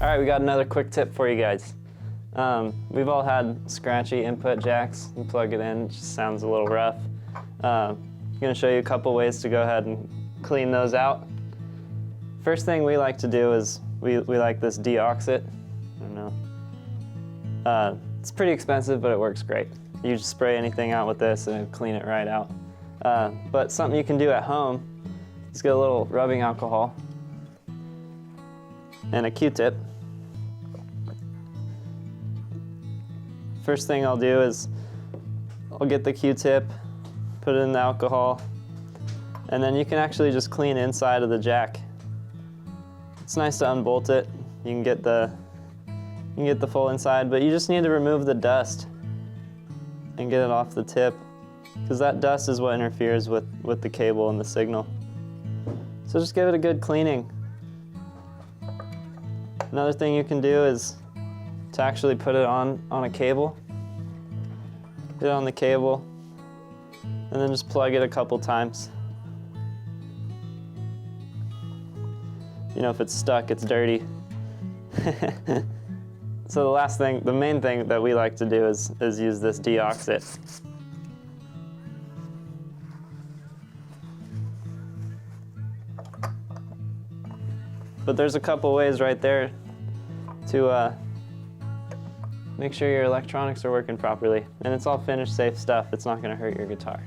All right, we got another quick tip for you guys. We've all had scratchy input jacks. You plug it in, it just sounds a little rough. I'm going to show you a couple ways to go ahead and clean those out. First thing we like to do is we like this deoxit. I don't know. It's pretty expensive, but it works great. You just spray anything out with this and it'll clean it right out. But something you can do at home is get a little rubbing alcohol and a Q-tip. First thing I'll do is I'll get the Q-tip, put it in the alcohol, and then you can actually just clean inside of the jack. It's nice to unbolt it. You can get the full inside, but you just need to remove the dust and get it off the tip, because that dust is what interferes with the cable and the signal. So just give it a good cleaning. Another thing you can do is to actually put it on a cable. Get it on the cable, and then just plug it a couple times. You know, if it's stuck, it's dirty. So the main thing that we like to do is use this deoxit. But there's a couple ways right there to make sure your electronics are working properly. And it's all finished, safe stuff. It's not going to hurt your guitar.